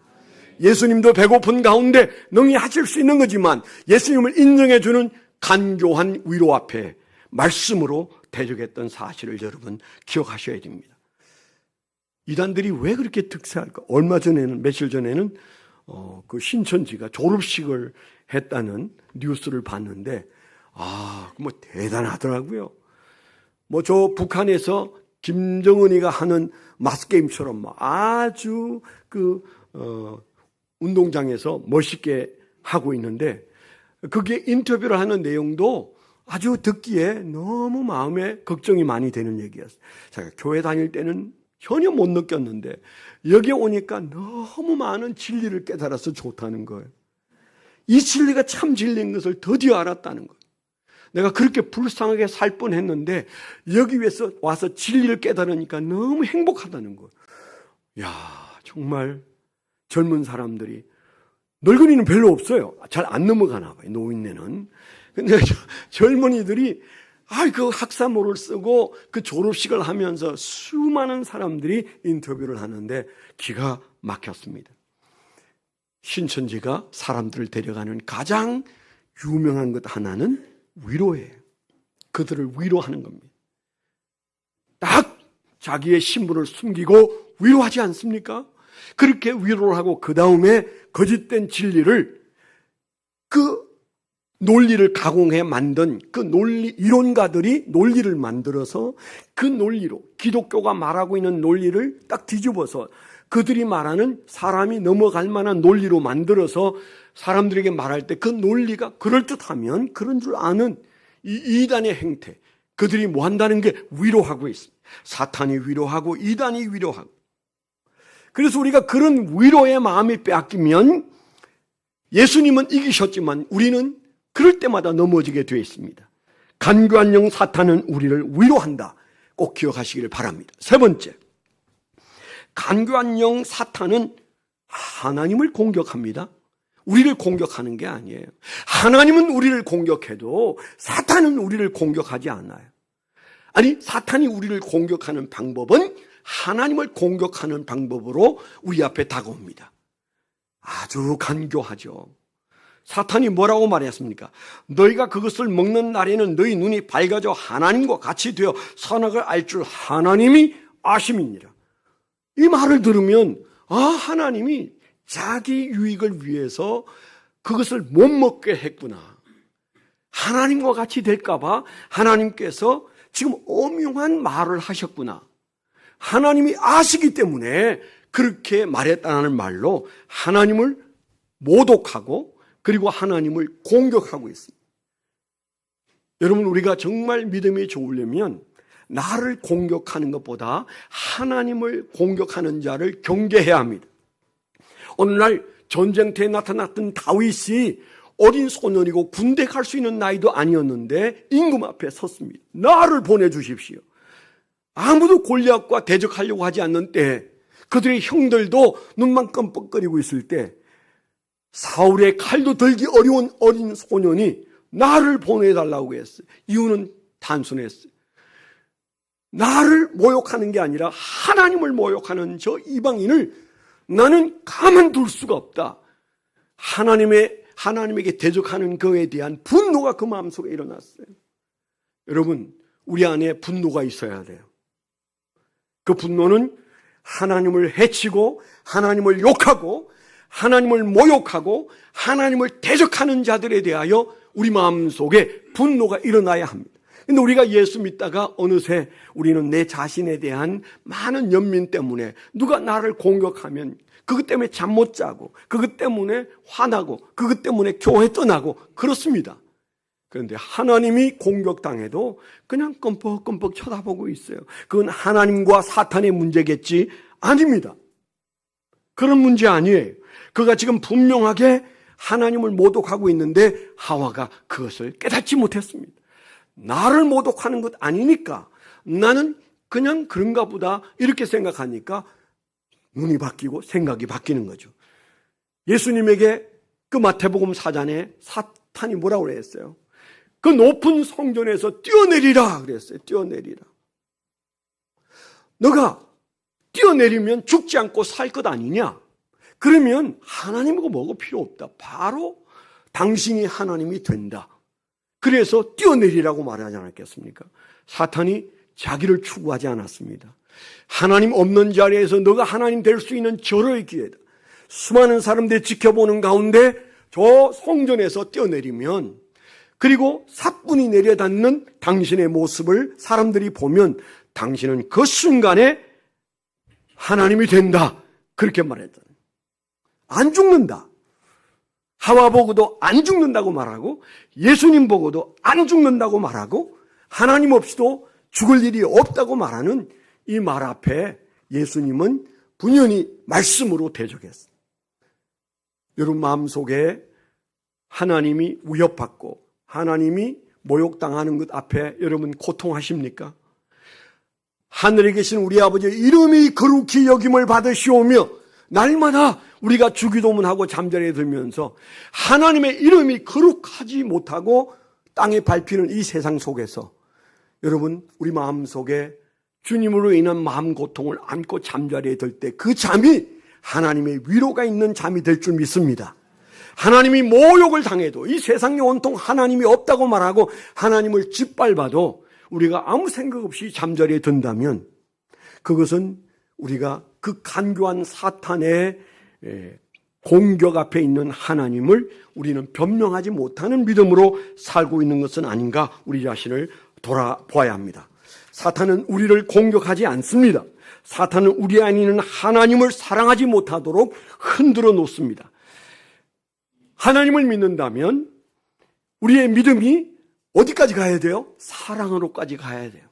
예수님도 배고픈 가운데 능히 하실 수 있는 거지만 예수님을 인정해주는 간교한 위로 앞에 말씀으로 대적했던 사실을 여러분 기억하셔야 됩니다. 이단들이 왜 그렇게 득세할까? 얼마 전에는, 며칠 전에는 그 신천지가 졸업식을 했다는 뉴스를 봤는데, 뭐 대단하더라고요. 뭐 저 북한에서 김정은이가 하는 마스게임처럼 아주 운동장에서 멋있게 하고 있는데, 그게 인터뷰를 하는 내용도 아주 듣기에 너무 마음에 걱정이 많이 되는 얘기였어요. 제가 교회 다닐 때는 전혀 못 느꼈는데 여기 오니까 너무 많은 진리를 깨달아서 좋다는 거예요. 이 진리가 참 진리인 것을 드디어 알았다는 거예요. 내가 그렇게 불쌍하게 살 뻔했는데 여기 와서 진리를 깨달으니까 너무 행복하다는 거예요. 야, 정말 젊은 사람들이, 늙은이는 별로 없어요. 잘 안 넘어가나 봐요, 노인네는. 근데 젊은이들이 그 학사모를 쓰고 그 졸업식을 하면서 수많은 사람들이 인터뷰를 하는데 기가 막혔습니다. 신천지가 사람들을 데려가는 가장 유명한 것 하나는 위로예요. 그들을 위로하는 겁니다. 딱 자기의 신분을 숨기고 위로하지 않습니까? 그렇게 위로를 하고 그 다음에 거짓된 진리를, 그 논리를 가공해 만든 그 이론가들이 논리를 만들어서 그 논리로, 기독교가 말하고 있는 논리를 딱 뒤집어서 그들이 말하는 사람이 넘어갈 만한 논리로 만들어서 사람들에게 말할 때 그 논리가 그럴듯하면 그런 줄 아는 이 이단의 행태, 그들이 뭐 한다는 게 위로하고 있습니다. 사탄이 위로하고 이단이 위로하고. 그래서 우리가 그런 위로의 마음이 빼앗기면, 예수님은 이기셨지만 우리는 그럴 때마다 넘어지게 되어 있습니다. 간교한 영 사탄은 우리를 위로한다. 꼭 기억하시기를 바랍니다. 세 번째, 간교한 영 사탄은 하나님을 공격합니다. 우리를 공격하는 게 아니에요. 하나님은 우리를 공격해도 사탄은 우리를 공격하지 않아요. 아니, 사탄이 우리를 공격하는 방법은 하나님을 공격하는 방법으로 우리 앞에 다가옵니다. 아주 간교하죠. 사탄이 뭐라고 말했습니까? 너희가 그것을 먹는 날에는 너희 눈이 밝아져 하나님과 같이 되어 선악을 알 줄 하나님이 아심이니라. 이 말을 들으면 하나님이 자기 유익을 위해서 그것을 못 먹게 했구나. 하나님과 같이 될까 봐 하나님께서 지금 엄용한 말을 하셨구나. 하나님이 아시기 때문에 그렇게 말했다는 말로 하나님을 모독하고 그리고 하나님을 공격하고 있습니다. 여러분, 우리가 정말 믿음이 좋으려면 나를 공격하는 것보다 하나님을 공격하는 자를 경계해야 합니다. 오늘날 전쟁터에 나타났던 다윗이 어린 소년이고 군대 갈 수 있는 나이도 아니었는데 임금 앞에 섰습니다. 나를 보내주십시오. 아무도 골리앗과 대적하려고 하지 않는 때, 그들의 형들도 눈만 끔뻑거리고 있을 때 사울의 칼도 들기 어려운 어린 소년이 나를 보내달라고 했어요. 이유는 단순했어요. 나를 모욕하는 게 아니라 하나님을 모욕하는 저 이방인을 나는 가만둘 수가 없다. 하나님에게 대적하는 그에 대한 분노가 그 마음속에 일어났어요. 여러분, 우리 안에 분노가 있어야 돼요. 그 분노는 하나님을 해치고 하나님을 욕하고 하나님을 모욕하고 하나님을 대적하는 자들에 대하여 우리 마음속에 분노가 일어나야 합니다. 근데 우리가 예수 믿다가 어느새 우리는 내 자신에 대한 많은 연민 때문에 누가 나를 공격하면 그것 때문에 잠 못 자고 그것 때문에 화나고 그것 때문에 교회 떠나고 그렇습니다. 그런데 하나님이 공격당해도 그냥 끔뻑끔뻑 쳐다보고 있어요. 그건 하나님과 사탄의 문제겠지? 아닙니다. 그런 문제 아니에요. 그가 지금 분명하게 하나님을 모독하고 있는데 하와가 그것을 깨닫지 못했습니다. 나를 모독하는 것 아니니까 나는 그냥 그런가 보다 이렇게 생각하니까 눈이 바뀌고 생각이 바뀌는 거죠. 예수님에게 그 마태복음 4장에 사탄이 뭐라고 그랬어요? 그 높은 성전에서 뛰어내리라 그랬어요. 뛰어내리라. 너가 뛰어내리면 죽지 않고 살 것 아니냐? 그러면 하나님하고 뭐가 필요 없다. 바로 당신이 하나님이 된다. 그래서 뛰어내리라고 말하지 않았겠습니까? 사탄이 자기를 추구하지 않았습니다. 하나님 없는 자리에서 너가 하나님 될 수 있는 절호의 기회다. 수많은 사람들이 지켜보는 가운데 저 성전에서 뛰어내리면, 그리고 사뿐히 내려닿는 당신의 모습을 사람들이 보면 당신은 그 순간에 하나님이 된다. 그렇게 말했잖아요. 안 죽는다. 하와 보고도 안 죽는다고 말하고 예수님 보고도 안 죽는다고 말하고 하나님 없이도 죽을 일이 없다고 말하는 이 말 앞에 예수님은 분연히 말씀으로 대적했어요. 여러분 마음속에 하나님이 위협받고 하나님이 모욕당하는 것 앞에 여러분 고통하십니까? 하늘에 계신 우리 아버지의 이름이 거룩히 여김을 받으시오며 날마다 우리가 주기도문하고 잠자리에 들면서 하나님의 이름이 거룩하지 못하고 땅에 밟히는 이 세상 속에서 여러분 우리 마음속에 주님으로 인한 마음 고통을 안고 잠자리에 들 때 그 잠이 하나님의 위로가 있는 잠이 될 줄 믿습니다. 하나님이 모욕을 당해도 이 세상에 온통 하나님이 없다고 말하고 하나님을 짓밟아도 우리가 아무 생각 없이 잠자리에 든다면 그것은 우리가 그 간교한 사탄의 공격 앞에 있는 하나님을 우리는 변명하지 못하는 믿음으로 살고 있는 것은 아닌가 우리 자신을 돌아보아야 합니다. 사탄은 우리를 공격하지 않습니다. 사탄은 우리 안에 있는 하나님을 사랑하지 못하도록 흔들어 놓습니다. 하나님을 믿는다면 우리의 믿음이 어디까지 가야 돼요? 사랑으로까지 가야 돼요.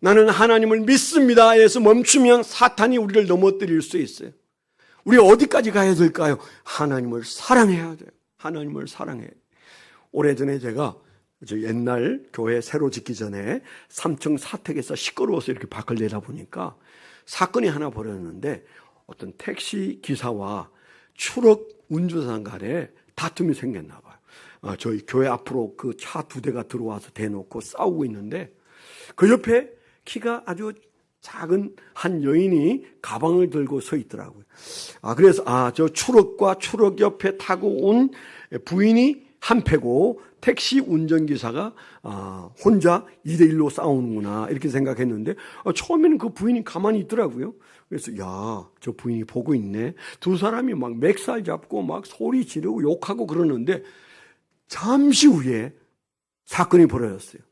나는 하나님을 믿습니다 해서 멈추면 사탄이 우리를 넘어뜨릴 수 있어요. 우리 어디까지 가야 될까요? 하나님을 사랑해야 돼요. 하나님을 사랑해야 돼요. 오래전에 제가 옛날 교회 새로 짓기 전에 3층 사택에서 시끄러워서 이렇게 밖을 내다보니까 사건이 하나 벌어졌는데 어떤 택시 기사와 트럭 운전사 간에 다툼이 생겼나 봐요. 저희 교회 앞으로 그 차 2대가 들어와서 대놓고 싸우고 있는데 그 옆에 키가 아주 작은 한 여인이 가방을 들고 서 있더라고요. 그래서 저 추럭과 추럭 옆에 타고 온 부인이 한패고 택시 운전기사가 혼자 2대1로 싸우는구나 이렇게 생각했는데 처음에는 그 부인이 가만히 있더라고요. 그래서 저 부인이 보고 있네. 두 사람이 막 맥살 잡고 막 소리 지르고 욕하고 그러는데 잠시 후에 사건이 벌어졌어요.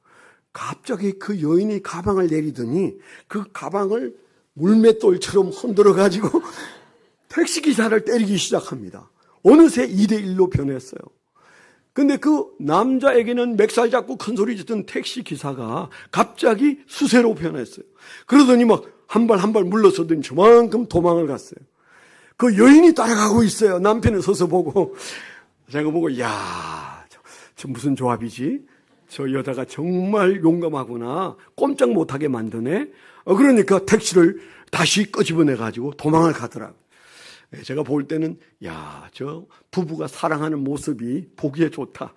갑자기 그 여인이 가방을 내리더니 그 가방을 물맷돌처럼 흔들어가지고 택시기사를 때리기 시작합니다. 어느새 2대1로 변했어요. 근데 그 남자에게는 맥살 잡고 큰 소리 짓던 택시기사가 갑자기 수세로 변했어요. 그러더니 막 한 발 한 발 물러서더니 저만큼 도망을 갔어요. 그 여인이 따라가고 있어요. 남편은 서서 보고. 제가 보고 저 무슨 조합이지? 저 여자가 정말 용감하구나. 꼼짝 못하게 만드네. 그러니까 택시를 다시 끄집어내가지고 도망을 가더라고요. 제가 볼 때는 저 부부가 사랑하는 모습이 보기에 좋다.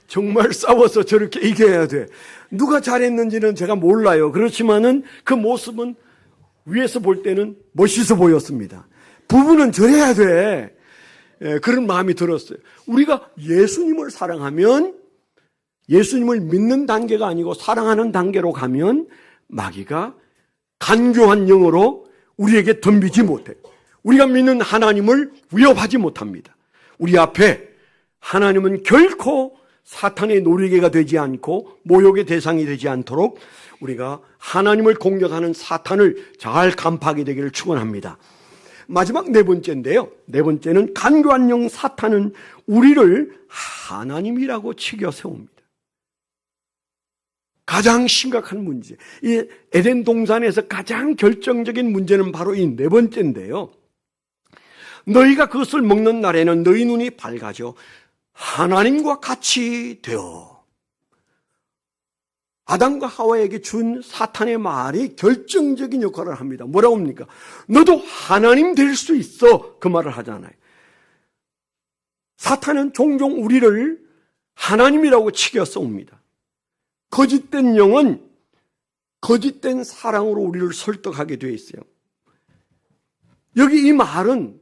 정말 싸워서 저렇게 이겨야 돼. 누가 잘했는지는 제가 몰라요. 그렇지만은 그 모습은 위에서 볼 때는 멋있어 보였습니다. 부부는 저래야 돼. 그런 마음이 들었어요. 우리가 예수님을 사랑하면, 예수님을 믿는 단계가 아니고 사랑하는 단계로 가면 마귀가 간교한 영으로 우리에게 덤비지 못해요. 우리가 믿는 하나님을 위협하지 못합니다. 우리 앞에 하나님은 결코 사탄의 노리개가 되지 않고 모욕의 대상이 되지 않도록 우리가 하나님을 공격하는 사탄을 잘 간파하게 되기를 축원합니다. 마지막 네 번째인데요. 네 번째는 간교한 영 사탄은 우리를 하나님이라고 치켜 세웁니다. 가장 심각한 문제, 이 에덴 동산에서 가장 결정적인 문제는 바로 이 네 번째인데요. 너희가 그것을 먹는 날에는 너희 눈이 밝아져 하나님과 같이 되어. 아담과 하와에게 준 사탄의 말이 결정적인 역할을 합니다. 뭐라고 합니까? 너도 하나님 될 수 있어. 그 말을 하잖아요. 사탄은 종종 우리를 하나님이라고 치켜 세웁니다. 거짓된 영은 거짓된 사랑으로 우리를 설득하게 되어 있어요. 여기 이 말은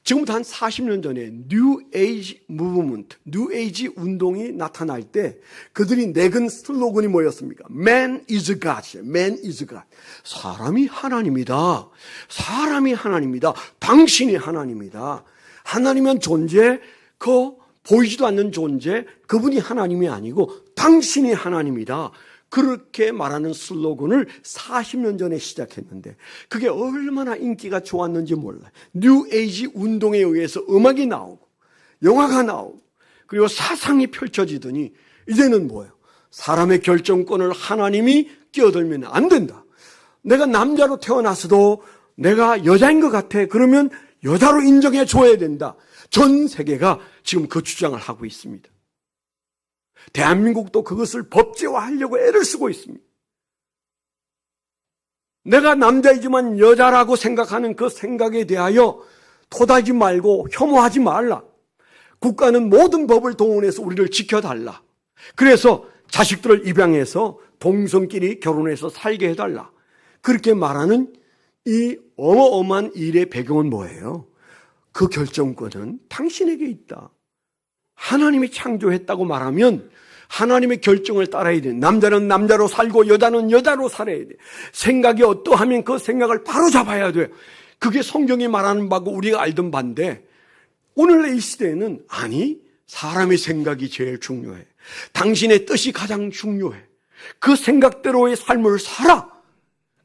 지금부터 한 40년 전에 New Age Movement, New Age 운동이 나타날 때 그들이 내건 슬로건이 뭐였습니까? Man is God, Man is God. 사람이 하나님이다. 사람이 하나님이다. 당신이 하나님이다. 하나님은 존재, 보이지도 않는 존재, 그분이 하나님이 아니고 당신이 하나님이다. 그렇게 말하는 슬로건을 40년 전에 시작했는데 그게 얼마나 인기가 좋았는지 몰라요. 뉴 에이지 운동에 의해서 음악이 나오고 영화가 나오고 그리고 사상이 펼쳐지더니 이제는 뭐예요? 사람의 결정권을 하나님이 끼어들면 안 된다. 내가 남자로 태어났어도 내가 여자인 것 같아. 그러면 여자로 인정해 줘야 된다. 전 세계가 지금 그 주장을 하고 있습니다. 대한민국도 그것을 법제화하려고 애를 쓰고 있습니다. 내가 남자이지만 여자라고 생각하는 그 생각에 대하여 토다지 말고 혐오하지 말라. 국가는 모든 법을 동원해서 우리를 지켜달라. 그래서 자식들을 입양해서 동성끼리 결혼해서 살게 해달라. 그렇게 말하는 이 어마어마한 일의 배경은 뭐예요? 그 결정권은 당신에게 있다. 하나님이 창조했다고 말하면 하나님의 결정을 따라야 돼. 남자는 남자로 살고 여자는 여자로 살아야 돼. 생각이 어떠하면 그 생각을 바로 잡아야 돼. 그게 성경이 말하는 바고 우리가 알던 바인데 오늘의 이 시대에는 아니, 사람의 생각이 제일 중요해. 당신의 뜻이 가장 중요해. 그 생각대로의 삶을 살아.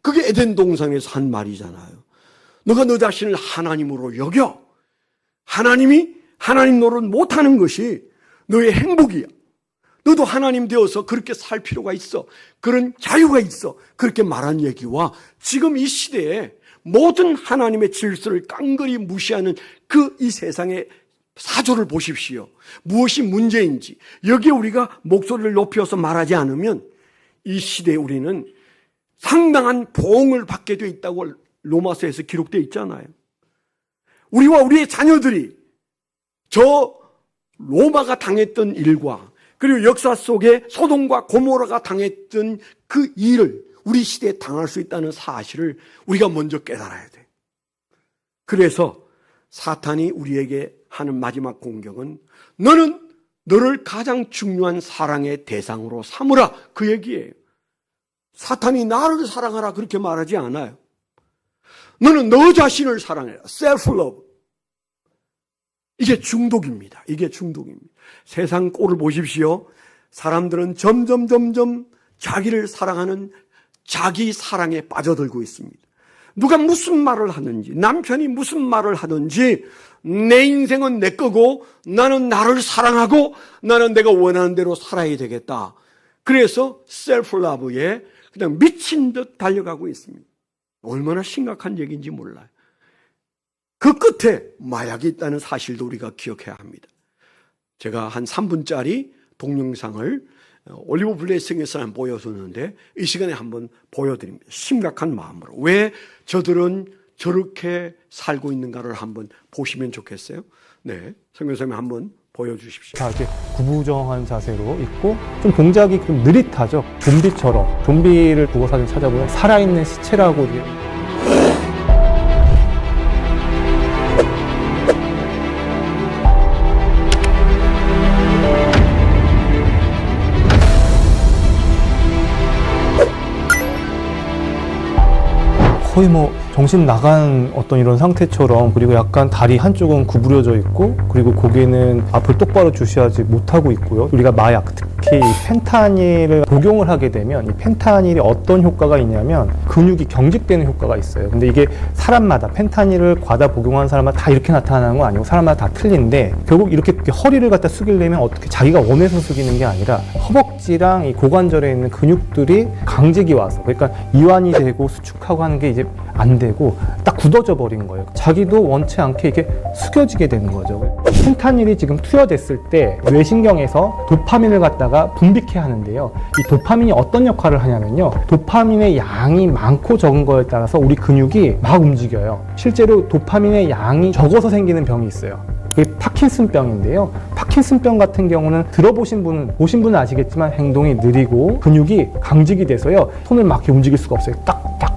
그게 에덴 동산에서 한 말이잖아요. 너가 너 자신을 하나님으로 여겨. 하나님이 하나님 노릇 못하는 것이 너의 행복이야. 너도 하나님 되어서 그렇게 살 필요가 있어. 그런 자유가 있어. 그렇게 말한 얘기와 지금 이 시대에 모든 하나님의 질서를 깡그리 무시하는 그 이 세상의 사조를 보십시오. 무엇이 문제인지 여기에 우리가 목소리를 높여서 말하지 않으면 이 시대에 우리는 상당한 보응을 받게 되어 있다고 로마서에서 기록되어 있잖아요. 우리와 우리의 자녀들이 저 로마가 당했던 일과 그리고 역사 속에 소돔과 고모라가 당했던 그 일을 우리 시대에 당할 수 있다는 사실을 우리가 먼저 깨달아야 돼. 그래서 사탄이 우리에게 하는 마지막 공격은 너는 너를 가장 중요한 사랑의 대상으로 삼으라, 그 얘기예요. 사탄이 나를 사랑하라 그렇게 말하지 않아요. 너는 너 자신을 사랑해라. self-love. 이게 중독입니다. 이게 중독입니다. 세상 꼴을 보십시오. 사람들은 점점 자기를 사랑하는 자기 사랑에 빠져들고 있습니다. 누가 무슨 말을 하든지, 남편이 무슨 말을 하든지 내 인생은 내 거고 나는 나를 사랑하고 나는 내가 원하는 대로 살아야 되겠다. 그래서 셀프러브에 그냥 미친 듯 달려가고 있습니다. 얼마나 심각한 얘기인지 몰라요. 그 끝에 마약이 있다는 사실도 우리가 기억해야 합니다. 제가 한 3분짜리 동영상을 올리브 블레싱에서 보여줬는데 이 시간에 한번 보여드립니다. 심각한 마음으로. 왜 저들은 저렇게 살고 있는가를 한번 보시면 좋겠어요. 네, 성교사님 한번 보여주십시오. 다 이렇게 구부정한 자세로 있고 좀 동작이 좀 느릿하죠. 좀비처럼. 좀비를 국어 사전 찾아보면 살아있는 시체라고. 거의 뭐 정신 나간 어떤 이런 상태처럼, 그리고 약간 다리 한쪽은 구부려져 있고, 그리고 고개는 앞을 똑바로 주시하지 못하고 있고요. 우리가 마약, 특히 펜타닐을 복용을 하게 되면 이 펜타닐이 어떤 효과가 있냐면 근육이 경직되는 효과가 있어요. 근데 이게 사람마다, 펜타닐을 과다 복용한 사람마다 다 이렇게 나타나는 건 아니고 사람마다 다 틀린데, 결국 이렇게 허리를 갖다 숙이려면 어떻게 자기가 원해서 숙이는 게 아니라 허벅지랑 이 고관절에 있는 근육들이 강직이 와서, 그러니까 이완이 되고 수축하고 하는 게 이제 안 되고 딱 굳어져 버린 거예요. 자기도 원치 않게 이렇게 숙여지게 되는 거죠. 펜타닐이 지금 투여됐을 때 뇌신경에서 도파민을 갖다가 분비케 하는데요. 이 도파민이 어떤 역할을 하냐면요, 도파민의 양이 많고 적은 거에 따라서 우리 근육이 막 움직여요. 실제로 도파민의 양이 적어서 생기는 병이 있어요. 그게 파킨슨병인데요. 파킨슨병 같은 경우는 보신 분은 아시겠지만 행동이 느리고 근육이 강직이 돼서요, 손을 막 이렇게 움직일 수가 없어요. 딱딱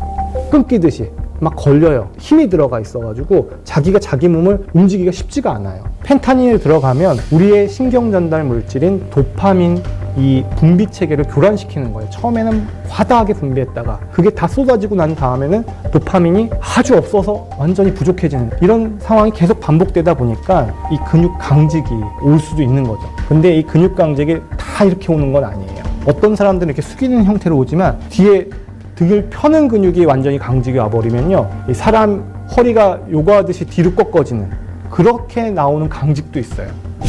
끊기듯이 막 걸려요. 힘이 들어가 있어가지고 자기가 자기 몸을 움직이기가 쉽지가 않아요. 펜타닐에 들어가면 우리의 신경 전달 물질인 도파민 이 분비 체계를 교란시키는 거예요. 처음에는 과다하게 분비했다가 그게 다 쏟아지고 난 다음에는 도파민이 아주 없어서 완전히 부족해지는 이런 상황이 계속 반복되다 보니까 이 근육 강직이 올 수도 있는 거죠. 근데 이 근육 강직이 다 이렇게 오는 건 아니에요. 어떤 사람들은 이렇게 숙이는 형태로 오지만 뒤에 등을 펴는 근육이 완전히 강직이 와버리면요, 이 사람 허리가 요구하듯이 뒤로 꺾어지는 그렇게 나오는 강직도 있어요.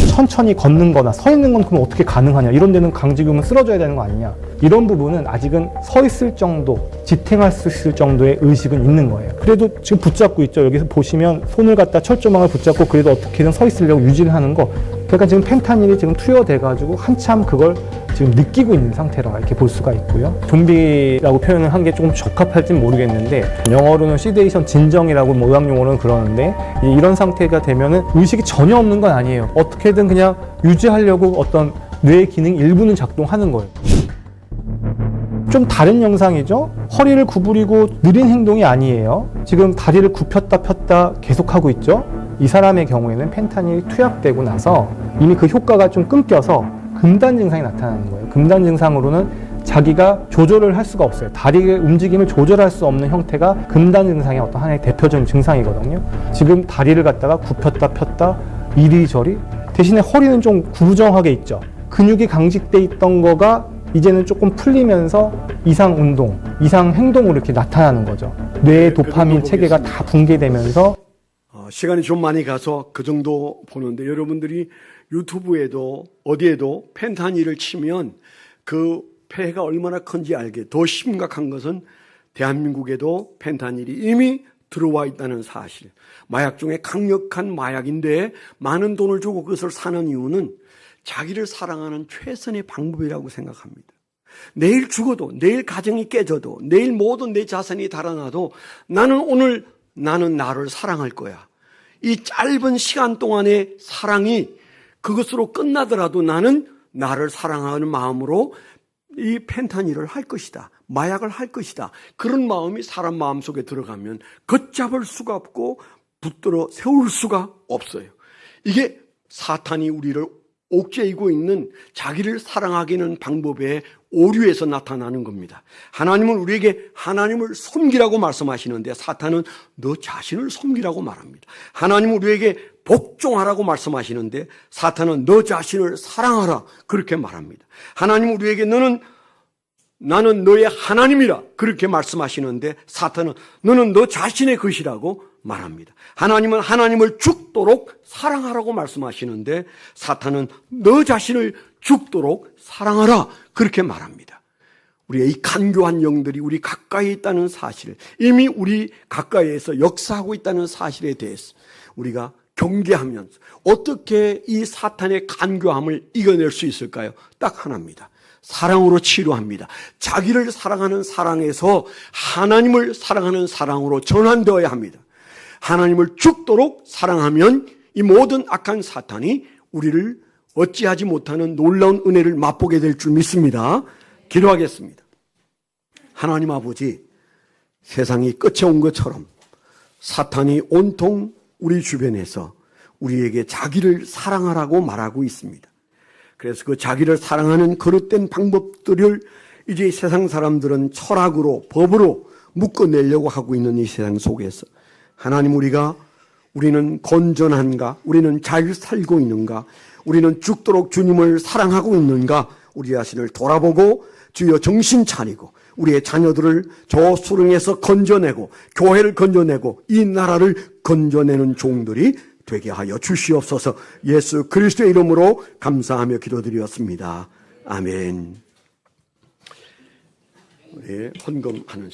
천천히 걷는 거나 서 있는 건 그럼 어떻게 가능하냐, 이런 데는 강직이 오면 쓰러져야 되는 거 아니냐, 이런 부분은 아직은 서 있을 정도, 지탱할 수 있을 정도의 의식은 있는 거예요. 그래도 지금 붙잡고 있죠. 여기서 보시면 손을 갖다 철조망을 붙잡고 그래도 어떻게든 서 있으려고 유지를 하는 거. 그러니까 지금 펜타닐이 지금 투여돼가지고 한참 그걸 지금 느끼고 있는 상태라 이렇게 볼 수가 있고요. 좀비라고 표현을 한 게 조금 적합할진 모르겠는데, 영어로는 시데이션 진정이라고 의학 용어로는 그러는데, 이런 상태가 되면은 의식이 전혀 없는 건 아니에요. 어떻게든 그냥 유지하려고 어떤 뇌의 기능 일부는 작동하는 거예요. 좀 다른 영상이죠? 허리를 구부리고 느린 행동이 아니에요. 지금 다리를 굽혔다 폈다 계속하고 있죠? 이 사람의 경우에는 펜타닐이 투약되고 나서 이미 그 효과가 좀 끊겨서 금단 증상이 나타나는 거예요. 금단 증상으로는 자기가 조절을 할 수가 없어요. 다리의 움직임을 조절할 수 없는 형태가 금단 증상의 어떤 하나의 대표적인 증상이거든요. 지금 다리를 갖다가 굽혔다 폈다 이리저리, 대신에 허리는 좀 구부정하게 있죠. 근육이 강직돼 있던 거가 이제는 조금 풀리면서 이상 운동, 이상 행동으로 이렇게 나타나는 거죠. 뇌의 도파민 체계가 다 붕괴되면서. 시간이 좀 많이 가서 그 정도 보는데, 여러분들이 유튜브에도 어디에도 펜타닐을 치면 그 폐해가 얼마나 큰지 알게, 더 심각한 것은 대한민국에도 펜타닐이 이미 들어와 있다는 사실. 마약 중에 강력한 마약인데 많은 돈을 주고 그것을 사는 이유는 자기를 사랑하는 최선의 방법이라고 생각합니다. 내일 죽어도, 내일 가정이 깨져도, 내일 모든 내 자산이 달아나도 나는 나를 사랑할 거야. 이 짧은 시간 동안의 사랑이 그것으로 끝나더라도 나는 나를 사랑하는 마음으로 이 펜타닐을 할 것이다. 마약을 할 것이다. 그런 마음이 사람 마음속에 들어가면 걷잡을 수가 없고 붙들어 세울 수가 없어요. 이게 사탄이 우리를 옥죄이고 있는 자기를 사랑하기는 방법의 오류에서 나타나는 겁니다. 하나님은 우리에게 하나님을 섬기라고 말씀하시는데 사탄은 너 자신을 섬기라고 말합니다. 하나님은 우리에게 복종하라고 말씀하시는데 사탄은 너 자신을 사랑하라 그렇게 말합니다. 하나님은 우리에게 나는 너의 하나님이라 그렇게 말씀하시는데 사탄은 너는 너 자신의 것이라고 말합니다. 하나님은 하나님을 죽도록 사랑하라고 말씀하시는데 사탄은 너 자신을 죽도록 사랑하라 그렇게 말합니다. 우리의 이 간교한 영들이 우리 가까이 있다는 사실, 이미 우리 가까이에서 역사하고 있다는 사실에 대해서 우리가 경계하면서 어떻게 이 사탄의 간교함을 이겨낼 수 있을까요? 딱 하나입니다. 사랑으로 치료합니다. 자기를 사랑하는 사랑에서 하나님을 사랑하는 사랑으로 전환되어야 합니다. 하나님을 죽도록 사랑하면 이 모든 악한 사탄이 우리를 어찌하지 못하는 놀라운 은혜를 맛보게 될 줄 믿습니다. 기도하겠습니다. 하나님 아버지, 세상이 끝에 온 것처럼 사탄이 온통 우리 주변에서 우리에게 자기를 사랑하라고 말하고 있습니다. 그래서 그 자기를 사랑하는 그릇된 방법들을 이제 세상 사람들은 철학으로, 법으로 묶어내려고 하고 있는 이 세상 속에서 하나님, 우리는 건전한가? 우리는 잘 살고 있는가? 우리는 죽도록 주님을 사랑하고 있는가? 우리 자신을 돌아보고 주여 정신 차리고 우리의 자녀들을 저 수렁에서 건져내고 교회를 건져내고 이 나라를 건져내는 종들이 되게 하여 주시옵소서. 예수 그리스도의 이름으로 감사하며 기도드렸습니다. 아멘. 우리 헌금하는